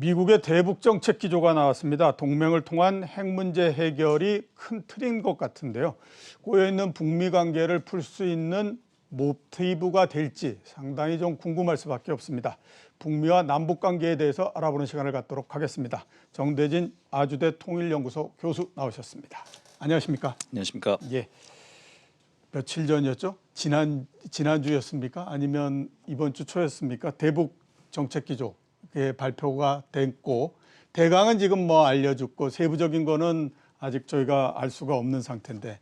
미국의 대북 정책 기조가 나왔습니다. 동맹을 통한 핵 문제 해결이 큰 틀인 것 같은데요. 꼬여있는 북미 관계를 풀 수 있는 모티브가 될지 상당히 좀 궁금할 수밖에 없습니다. 북미와 남북 관계에 대해서 알아보는 시간을 갖도록 하겠습니다. 정대진 아주대 통일연구소 교수 나오셨습니다. 안녕하십니까? 안녕하십니까? 예. 며칠 전이었죠? 지난주였습니까? 아니면 이번 주 초였습니까? 대북 정책 기조 발표가 됐고, 대강은 지금 뭐 알려졌고 세부적인 거는 아직 저희가 알 수가 없는 상태인데,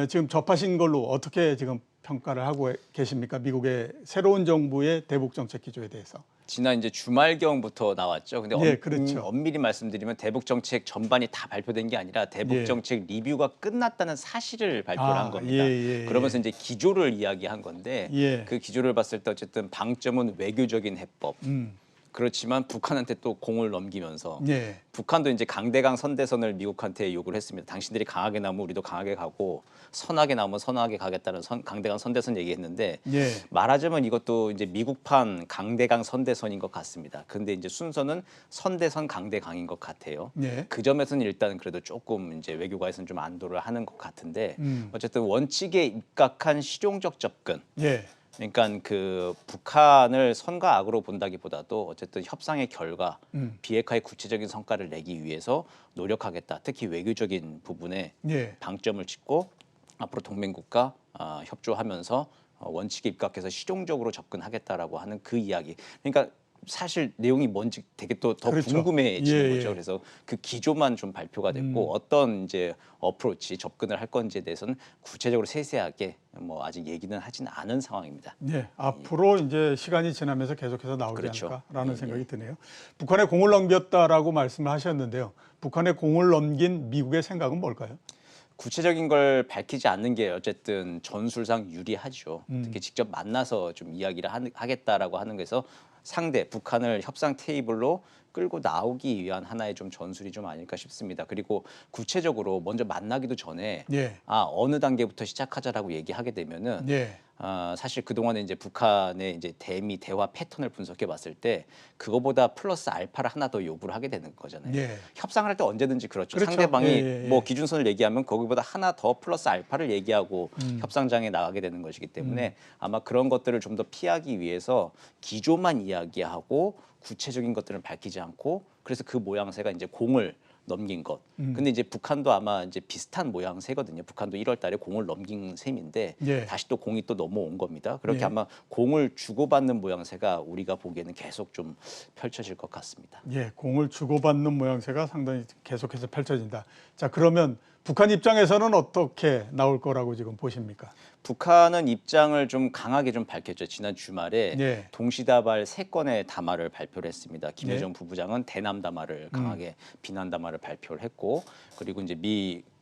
지금 접하신 걸로 어떻게 지금 평가를 하고 계십니까? 미국의 새로운 정부의 대북 정책 기조에 대해서. 지난 이제 주말경부터 나왔죠. 근데 예, 그렇죠. 엄밀히 말씀드리면 대북 정책 전반이 다 발표된 게 아니라 대북 정책 리뷰가 끝났다는 사실을 발표를 한 겁니다. 그러면서 이제 기조를 이야기한 건데 그 기조를 봤을 때 어쨌든 방점은 외교적인 해법. 그렇지만 북한한테 또 공을 넘기면서 북한도 이제 강대강 선대선을 미국한테 요구를 했습니다. 당신들이 강하게 나오면 우리도 강하게 가고 선하게 나오면 선하게 가겠다는 강대강 선대선 얘기했는데 말하자면 이것도 이제 미국판 강대강 선대선인 것 같습니다. 근데 이제 순서는 선대선 강대강인 것 같아요. 그 점에서는 일단 그래도 조금 이제 외교가에서는 좀 안도를 하는 것 같은데 어쨌든 원칙에 입각한 실용적 접근. 그러니까 그 북한을 선과 악으로 본다기보다도 어쨌든 협상의 결과, 비핵화의 구체적인 성과를 내기 위해서 노력하겠다. 특히 외교적인 부분에 방점을 찍고 앞으로 동맹국과 협조하면서 원칙에 입각해서 실용적으로 접근하겠다라고 하는 그 이야기. 그러니까 사실 내용이 뭔지 되게 또 더 궁금해지는 거죠. 그래서 그 기조만 좀 발표가 됐고 어떤 이제 어프로치 접근을 할 건지에 대해서는 구체적으로 세세하게 뭐 아직 얘기는 하지는 않은 상황입니다. 앞으로 이제 시간이 지나면서 계속해서 나오지 않을까라는 생각이 드네요. 북한에 공을 넘겼다라고 말씀을 하셨는데요. 북한에 공을 넘긴 미국의 생각은 뭘까요? 구체적인 걸 밝히지 않는 게 어쨌든 전술상 유리하죠. 특히 직접 만나서 좀 이야기를 하겠다라고 하는 거에서 상대 북한을 협상 테이블로 끌고 나오기 위한 하나의 좀 전술이 좀 아닐까 싶습니다. 그리고 구체적으로 먼저 만나기도 전에 어느 단계부터 시작하자라고 얘기하게 되면은 사실 그동안에 이제 북한의 이제 대화 패턴을 분석해 봤을 때 그거보다 플러스 알파를 하나 더 요구를 하게 되는 거잖아요. 협상을 할 때 언제든지 그렇죠. 상대방이 뭐 기준선을 얘기하면 거기보다 하나 더 플러스 알파를 얘기하고 협상장에 나가게 되는 것이기 때문에 아마 그런 것들을 좀 더 피하기 위해서 기조만 이야기하고 구체적인 것들을 밝히지 않고 그래서 그 모양새가 이제 공을 넘긴 것. 근데 이제 북한도 아마 이제 비슷한 모양새거든요. 북한도 1월 달에 공을 넘긴 셈인데 다시 또 공이 또 넘어온 겁니다. 그렇게 아마 공을 주고받는 모양새가 우리가 보기에는 계속 좀 펼쳐질 것 같습니다. 공을 주고받는 모양새가 상당히 계속해서 펼쳐진다. 자, 그러면 북한 입장에서는 어떻게 나올 거라고 지금 보십니까? 북한은 입장을 좀 강하게 좀 밝혔죠. 지난 주말에 동시다발 3건의 담화를 발표를 했습니다. 김여정 부부장은 대남 담화를 강하게 비난 담화를 발표를 했고, 그리고 이제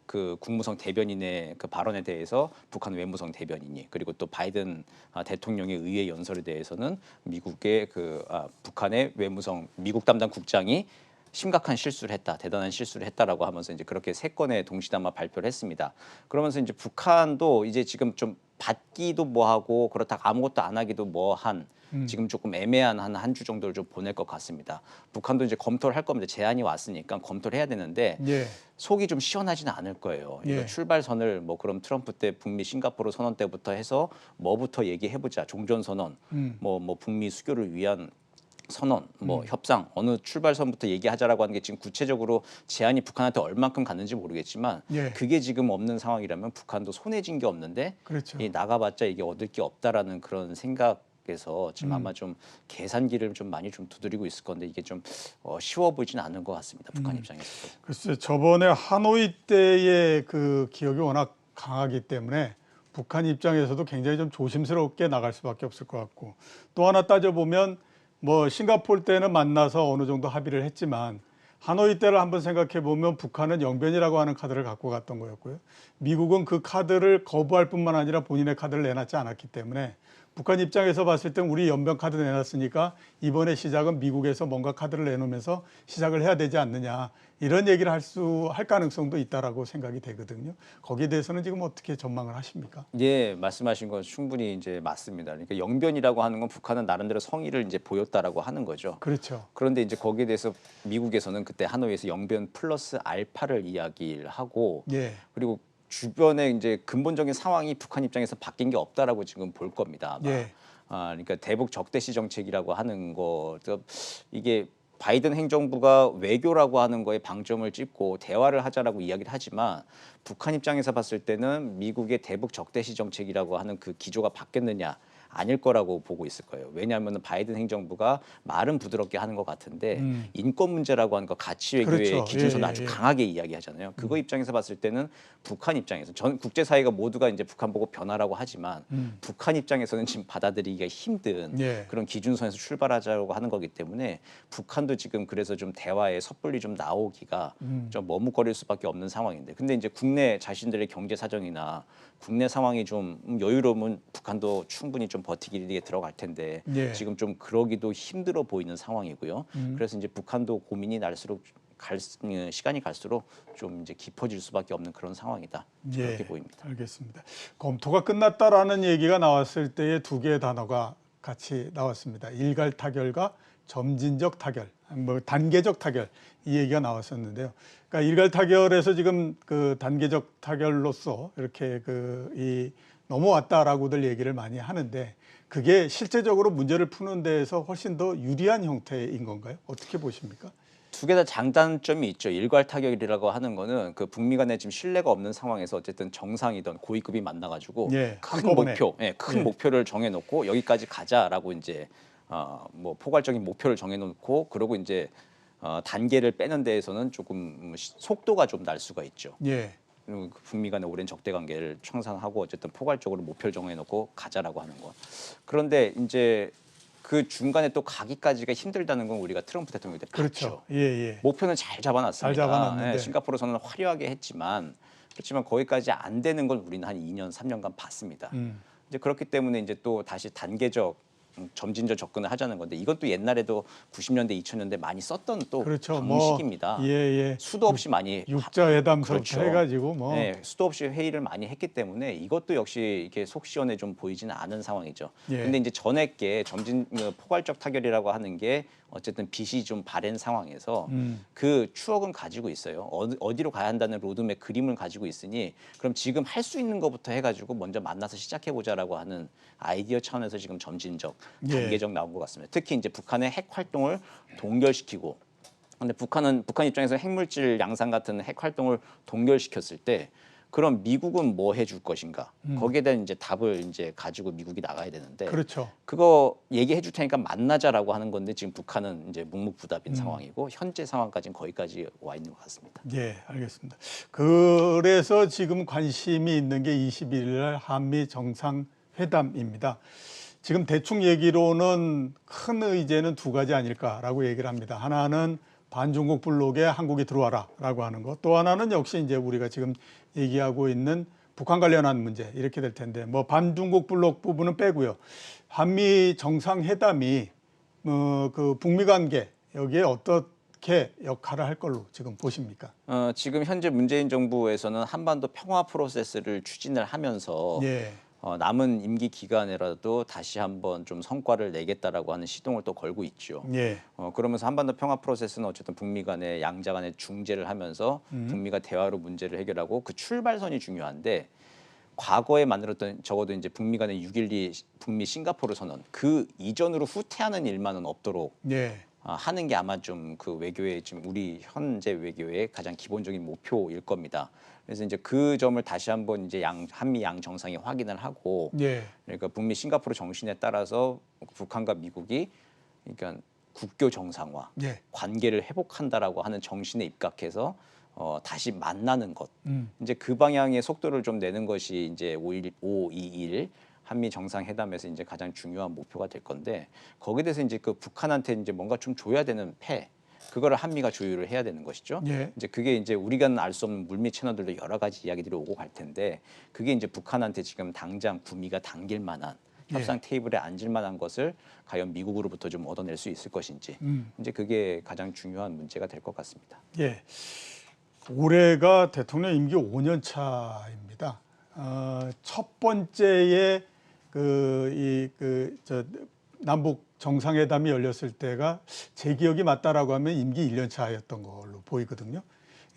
그 국무성 대변인의 그 발언에 대해서 북한 외무성 대변인이, 그리고 또 바이든 대통령의 의회 연설에 대해서는 미국의 북한의 외무성 미국 담당 국장이 심각한 실수를 했다, 대단한 실수를 했다라고 하면서 이제 그렇게 3건의 동시담화 발표를 했습니다. 그러면서 이제 북한도 이제 지금 좀 받기도 뭐하고 그렇다고 아무것도 안 하기도 뭐한 지금 조금 애매한 한 주 정도를 좀 보낼 것 같습니다. 북한도 이제 검토를 할 겁니다. 제안이 왔으니까 검토를 해야 되는데 속이 좀 시원하지는 않을 거예요. 출발선을 뭐 그럼 트럼프 때 북미 싱가포르 선언 때부터 해서 뭐부터 얘기해보자. 종전선언, 뭐 북미 수교를 위한 선언, 뭐 협상, 어느 출발선부터 얘기하자라고 하는 게 지금 구체적으로 제안이 북한한테 얼만큼 갔는지 모르겠지만 그게 지금 없는 상황이라면 북한도 손해진 게 없는데 나가봤자 이게 얻을 게 없다라는 그런 생각에서 지금 아마 좀 계산기를 좀 많이 좀 두드리고 있을 건데 이게 좀 쉬워 보이지는 않는 것 같습니다. 북한 입장에서도. 글쎄, 저번에 하노이 때의 그 기억이 워낙 강하기 때문에 북한 입장에서도 굉장히 좀 조심스럽게 나갈 수밖에 없을 것 같고, 또 하나 따져보면 뭐 싱가포르 때는 만나서 어느 정도 합의를 했지만 하노이 때를 한번 생각해 보면 북한은 영변이라고 하는 카드를 갖고 갔던 거였고요. 미국은 그 카드를 거부할 뿐만 아니라 본인의 카드를 내놨지 않았기 때문에 북한 입장에서 봤을 땐 우리 연변 카드 내놨으니까 이번에 시작은 미국에서 뭔가 카드를 내놓으면서 시작을 해야 되지 않느냐, 이런 얘기를 할 가능성도 있다라고 생각이 되거든요. 거기에 대해서는 지금 어떻게 전망을 하십니까? 예, 말씀하신 건 충분히 이제 맞습니다. 그러니까 영변이라고 하는 건 북한은 나름대로 성의를 이제 보였다라고 하는 거죠. 그렇죠. 그런데 이제 거기에 대해서 미국에서는 그때 하노이에서 영변 플러스 알파를 이야기를 하고, 예. 그리고 주변에 이제 근본적인 상황이 북한 입장에서 바뀐 게 없다라고 지금 볼 겁니다. 아마. 예. 그러니까 대북 적대시 정책이라고 하는 거, 이게 바이든 행정부가 외교라고 하는 거에 방점을 찍고 대화를 하자라고 이야기를 하지만 북한 입장에서 봤을 때는 미국의 대북 적대시 정책이라고 하는 그 기조가 바뀌었느냐, 아닐 거라고 보고 있을 거예요. 왜냐하면 바이든 행정부가 말은 부드럽게 하는 것 같은데 인권 문제라고 하는 거, 가치 외교의 그렇죠. 기준선을 예, 예, 아주 예. 강하게 이야기하잖아요. 그거 입장에서 봤을 때는 북한 입장에서 전 국제사회가 모두가 이제 북한 보고 변화라고 하지만 북한 입장에서는 지금 받아들이기가 힘든 예. 그런 기준선에서 출발하자고 하는 거기 때문에 북한도 지금 그래서 좀 대화에 섣불리 좀 나오기가 좀 머뭇거릴 수밖에 없는 상황인데, 근데 이제 국내 자신들의 경제 사정이나 국내 상황이 좀 여유로우면 북한도 충분히 좀 버티기에 들어갈 텐데 예. 지금 좀 그러기도 힘들어 보이는 상황이고요. 그래서 이제 북한도 고민이 날수록 시간이 갈수록 좀 이제 깊어질 수밖에 없는 그런 상황이다. 그렇게 보입니다. 알겠습니다. 검토가 끝났다라는 얘기가 나왔을 때의 두 개의 단어가 같이 나왔습니다. 일괄 타결과 점진적 타결, 뭐 단계적 타결, 이 얘기가 나왔었는데요. 그러니까 일괄 타결에서 지금 그 단계적 타결로서 이렇게 이 넘어왔다라고들 얘기를 많이 하는데, 그게 실제적으로 문제를 푸는 데에서 훨씬 더 유리한 형태인 건가요? 어떻게 보십니까? 두 개 다 장단점이 있죠. 일괄 타격이라고 하는 거는 그 북미 간에 지금 신뢰가 없는 상황에서 어쨌든 정상이든 고위급이 만나가지고 예, 큰 한꺼번에. 목표, 큰 예. 목표를 정해놓고 여기까지 가자라고 이제 뭐 포괄적인 목표를 정해놓고, 그러고 이제 단계를 빼는 데에서는 조금 속도가 좀 날 수가 있죠. 예. 그리고 북미 간의 오랜 적대 관계를 청산하고 어쨌든 포괄적으로 목표를 정해놓고 가자라고 하는 거. 그런데 이제 그 중간에 또 가기까지가 힘들다는 건 우리가 트럼프 대통령 때 그렇죠. 봤죠. 예, 예. 목표는 잘 잡아놨습니다. 잘 잡아놨는데. 예, 싱가포르에서는 화려하게 했지만, 그렇지만 거기까지 안 되는 건 우리는 한 2년, 3년간 봤습니다. 이제 그렇기 때문에 이제 또 다시 단계적 점진적 접근을 하자는 건데, 이것도 옛날에도 90년대, 2000년대 많이 썼던 또 그렇죠. 방식입니다. 예, 예. 수도 없이 많이 육자회담부터 그렇죠. 해가지고 뭐. 네, 수도 없이 회의를 많이 했기 때문에 이것도 역시 이렇게 속 시원해 좀 보이지는 않은 상황이죠. 예. 근데 이제 전에 게 포괄적 타결이라고 하는 게 어쨌든 빚이 좀 바랜 상황에서 그 추억은 가지고 있어요. 어디로 가야 한다는 로드맵 그림을 가지고 있으니, 그럼 지금 할 수 있는 것부터 해가지고 먼저 만나서 시작해보자라고 하는 아이디어 차원에서 지금 점진적, 예. 단계적 나온 것 같습니다. 특히 이제 북한의 핵 활동을 동결시키고, 근데 북한 입장에서 핵물질 양산 같은 핵 활동을 동결시켰을 때 그럼 미국은 뭐 해줄 것인가? 거기에 대한 이제 답을 이제 가지고 미국이 나가야 되는데, 그렇죠. 그거 얘기해 줄 테니까 만나자라고 하는 건데 지금 북한은 이제 묵묵부답인 상황이고 현재 상황까지는 거기까지 와 있는 것 같습니다. 예, 알겠습니다. 그래서 지금 관심이 있는 게 21일 날 한미 정상회담입니다. 지금 대충 얘기로는 큰 의제는 두 가지 아닐까라고 얘기를 합니다. 하나는 반중국 블록에 한국이 들어와라라고 하는 것, 또 하나는 역시 이제 우리가 지금 얘기하고 있는 북한 관련한 문제, 이렇게 될 텐데, 뭐 반중국 블록 부분은 빼고요. 한미 정상회담이 그 북미 관계 여기에 어떻게 역할을 할 걸로 지금 보십니까? 지금 현재 문재인 정부에서는 한반도 평화 프로세스를 추진을 하면서 예. 남은 임기 기간에라도 다시 한번 좀 성과를 내겠다라고 하는 시동을 또 걸고 있죠. 예. 그러면서 한반도 평화 프로세스는 어쨌든 북미 간의 양자 간의 중재를 하면서 북미가 대화로 문제를 해결하고, 그 출발선이 중요한데, 과거에 만들었던 적어도 이제 북미 간의 6.12 북미 싱가포르 선언 그 이전으로 후퇴하는 일만은 없도록 예. 하는 게 아마 좀 그 외교의 지금 우리 현재 외교의 가장 기본적인 목표일 겁니다. 그래서 이제 그 점을 다시 한번 이제 한미 양 정상이 확인을 하고, 예. 그러니까 북미 싱가포르 정신에 따라서 북한과 미국이 그러니까 국교 정상화, 예. 관계를 회복한다라고 하는 정신에 입각해서 다시 만나는 것. 음. 이제 그 방향의 속도를 좀 내는 것이 이제 5.21 한미 정상회담에서 이제 가장 중요한 목표가 될 건데, 거기에 대해서 이제 그 북한한테 이제 뭔가 좀 줘야 되는 그거를 한미가 조율을 해야 되는 것이죠. 예. 이제 그게 이제 우리가 알 수 없는 물밑 채널들도 여러 가지 이야기들이 오고 갈 텐데 그게 이제 북한한테 지금 당장 구미가 당길 만한 협상 테이블에 앉을 만한 것을 과연 미국으로부터 좀 얻어낼 수 있을 것인지 이제 그게 가장 중요한 문제가 될 것 같습니다. 예. 올해가 대통령 임기 5년 차입니다. 첫 번째에 남북 정상회담이 열렸을 때가 제 기억이 맞다라고 하면 임기 1년 차였던 걸로 보이거든요.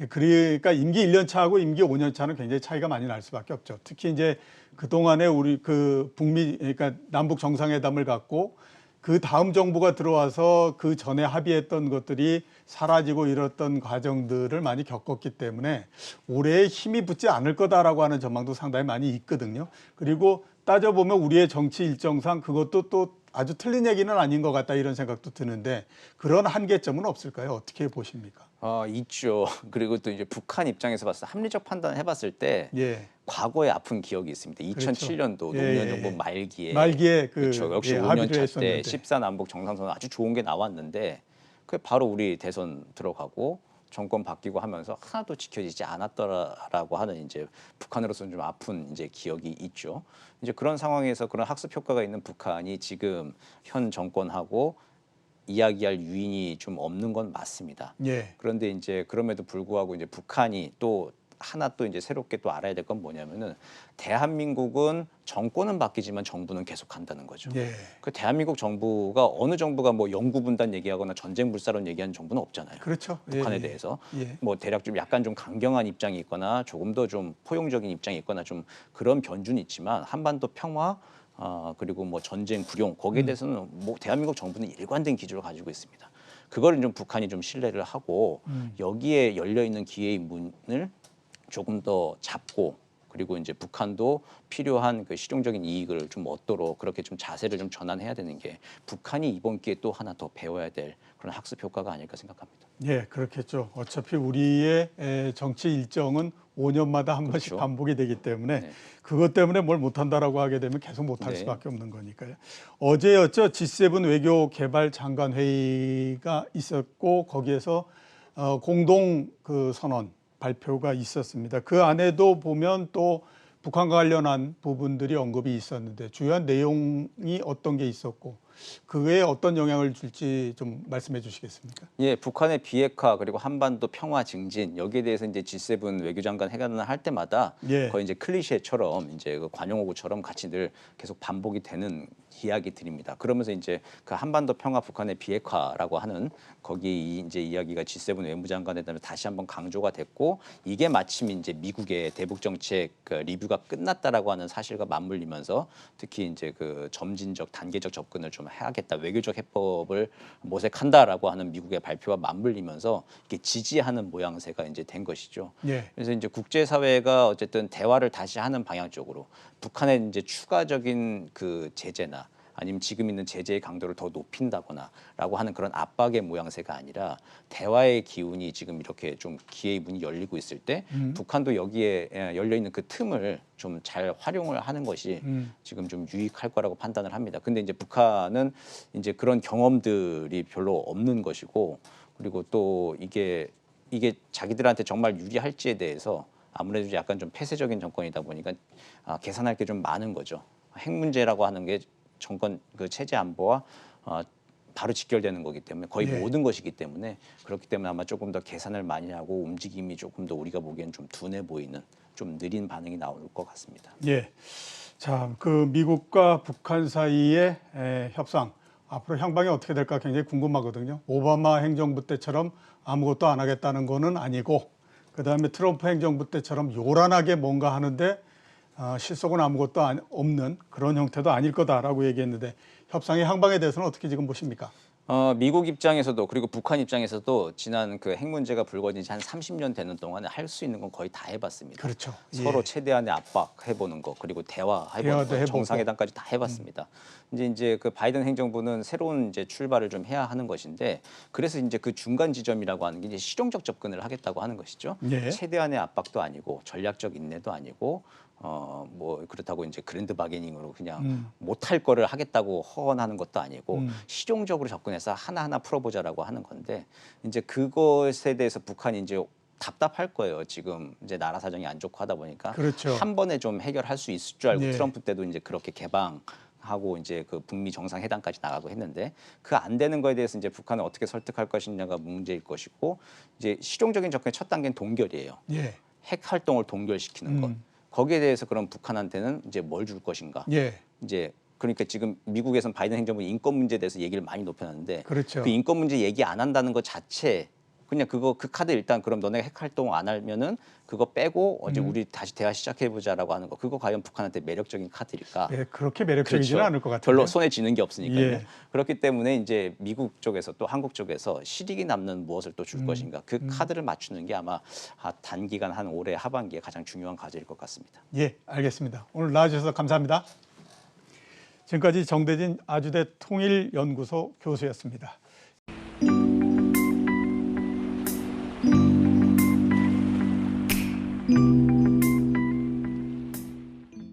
그러니까 임기 1년 차하고 임기 5년 차는 굉장히 차이가 많이 날 수밖에 없죠. 특히 이제 그동안에 우리 그러니까 남북 정상회담을 갖고 그 다음 정부가 들어와서 그 전에 합의했던 것들이 사라지고 이랬던 과정들을 많이 겪었기 때문에 올해 힘이 붙지 않을 거다라고 하는 전망도 상당히 많이 있거든요. 그리고 따져보면 우리의 정치 일정상 그것도 또 아주 틀린 얘기는 아닌 것 같다 이런 생각도 드는데 그런 한계점은 없을까요? 어떻게 보십니까? 있죠. 그리고 또 이제 북한 입장에서 봤을 때 합리적 판단을 해봤을 때 과거에 아픈 기억이 있습니다. 2007년도 노무현 정부 말기에 그렇죠. 역시 5년 차 때 14남북 정상선언 아주 좋은 게 나왔는데 그게 바로 우리 대선 들어가고 정권 바뀌고 하면서 하나도 지켜지지 않았더라라고 하는 이제 북한으로서는 좀 아픈 이제 기억이 있죠. 이제 그런 상황에서 그런 학습 효과가 있는 북한이 지금 현 정권하고 이야기할 유인이 좀 없는 건 맞습니다. 그런데 이제 그럼에도 불구하고 이제 북한이 또 하나 또 이제 새롭게 또 알아야 될 건 뭐냐면은 대한민국은 정권은 바뀌지만 정부는 계속 간다는 거죠. 그 대한민국 정부가 어느 정부가 뭐 영구 분단 얘기하거나 전쟁 불사론 얘기하는 정부는 없잖아요. 그렇죠. 북한에 대해서 뭐 대략 좀 약간 좀 강경한 입장이 있거나 조금 더 좀 포용적인 입장이 있거나 좀 그런 변주는 있지만 한반도 평화 그리고 뭐 전쟁 불용 거기에 대해서는 뭐 대한민국 정부는 일관된 기조를 가지고 있습니다. 그거를 좀 북한이 좀 신뢰를 하고 여기에 열려 있는 기회의 문을 조금 더 잡고 그리고 이제 북한도 필요한 그 실용적인 이익을 좀 얻도록 그렇게 좀 자세를 좀 전환해야 되는 게 북한이 이번 기회에 또 하나 더 배워야 될 그런 학습 효과가 아닐까 생각합니다. 예, 그렇겠죠. 어차피 우리의 정치 일정은 5년마다 한 번씩 반복이 되기 때문에 그것 때문에 뭘 못한다라고 하게 되면 계속 못할 수밖에 없는 거니까요. 어제였죠. G7 외교 개발 장관 회의가 있었고 거기에서 공동 그 선언 발표가 있었습니다. 그 안에도 보면 또 북한과 관련한 부분들이 언급이 있었는데 주요한 내용이 어떤 게 있었고 그에 어떤 영향을 줄지 좀 말씀해 주시겠습니까? 예, 북한의 비핵화 그리고 한반도 평화 증진 여기에 대해서 이제 G7 외교장관 회견을 할 때마다 거의 이제 클리셰처럼 이제 그 관용어구처럼 같이 늘 계속 반복이 되는 이야기들입니다. 그러면서 이제 그 한반도 평화 북한의 비핵화라고 하는 거기 이제 이야기가 G7 외무장관회담에 다시 한번 강조가 됐고 이게 마침 이제 미국의 대북 정책 그 리뷰가 끝났다라고 하는 사실과 맞물리면서 특히 이제 그 점진적 단계적 접근을 좀 해야겠다 외교적 해법을 모색한다라고 하는 미국의 발표와 맞물리면서 이게 지지하는 모양새가 이제 된 것이죠. 그래서 이제 국제사회가 어쨌든 대화를 다시 하는 방향 쪽으로 북한의 이제 추가적인 그 제재나 아니면 지금 있는 제재의 강도를 더 높인다거나라고 하는 그런 압박의 모양새가 아니라 대화의 기운이 지금 이렇게 좀 기회의 문이 열리고 있을 때 북한도 여기에 열려 있는 그 틈을 좀 잘 활용을 하는 것이 지금 좀 유익할 거라고 판단을 합니다. 근데 이제 북한은 이제 그런 경험들이 별로 없는 것이고 그리고 또 이게 자기들한테 정말 유리할지에 대해서 아무래도 약간 좀 폐쇄적인 정권이다 보니까 계산할 게 좀 많은 거죠. 핵 문제라고 하는 게 정권 그 체제 안보와 바로 직결되는 거기 때문에 거의 모든 것이기 때문에 그렇기 때문에 아마 조금 더 계산을 많이 하고 움직임이 조금 더 우리가 보기엔 좀 둔해 보이는 좀 느린 반응이 나올 것 같습니다. 자, 그 미국과 북한 사이의 협상 앞으로 향방이 어떻게 될까 굉장히 궁금하거든요. 오바마 행정부 때처럼 아무것도 안 하겠다는 거는 아니고 그다음에 트럼프 행정부 때처럼 요란하게 뭔가 하는데 실속은 아무것도 없는 그런 형태도 아닐 거다라고 얘기했는데 협상의 향방에 대해서는 어떻게 지금 보십니까? 미국 입장에서도 그리고 북한 입장에서도 지난 그 핵 문제가 불거진 지 한 30년 되는 동안에 할 수 있는 건 거의 다 해봤습니다. 그렇죠. 서로 최대한의 압박해보는 거 그리고 대화해보는 거 정상회담까지 다 해봤습니다. 이제 그 바이든 행정부는 새로운 이제 출발을 좀 해야 하는 것인데 그래서 이제 그 중간 지점이라고 하는 게 이제 실용적 접근을 하겠다고 하는 것이죠. 최대한의 압박도 아니고 전략적 인내도 아니고 뭐 그렇다고 이제 그랜드 바게닝으로 그냥 못할 거를 하겠다고 허언하는 것도 아니고 실용적으로 접근해서 하나하나 풀어보자라고 하는 건데 이제 그것에 대해서 북한이 이제 답답할 거예요. 지금 이제 나라 사정이 안 좋고 하다 보니까 그렇죠. 한 번에 좀 해결할 수 있을 줄 알고 예. 트럼프 때도 이제 그렇게 개방하고 이제 그 북미 정상회담까지 나가고 했는데 그 안 되는 거에 대해서 이제 북한을 어떻게 설득할 것이냐가 문제일 것이고 이제 실용적인 접근의 첫 단계는 동결이에요. 예. 핵 활동을 동결시키는 것. 거기에 대해서 그럼 북한한테는 이제 뭘 줄 것인가? 예. 이제 그러니까 지금 미국에서는 바이든 행정부 인권 문제에 대해서 얘기를 많이 높여놨는데 그렇죠. 그 인권 문제 얘기 안 한다는 것 자체 그냥 그 카드 일단 그럼 너네가 핵 활동 안 하면은 그거 빼고 어제 우리 다시 대화 시작해 보자라고 하는 거 그거 과연 북한한테 매력적인 카드일까? 예, 그렇게 매력적이지는 그렇죠. 않을 것 같아요. 별로 손에 쥐는 게 없으니까요. 예. 그렇기 때문에 이제 미국 쪽에서 또 한국 쪽에서 실익이 남는 무엇을 또 줄 것인가 그 카드를 맞추는 게 아마 단기간 한 올해 하반기에 가장 중요한 과제일 것 같습니다. 예, 알겠습니다. 오늘 나와주셔서 감사합니다. 지금까지 정대진 아주대 통일연구소 교수였습니다.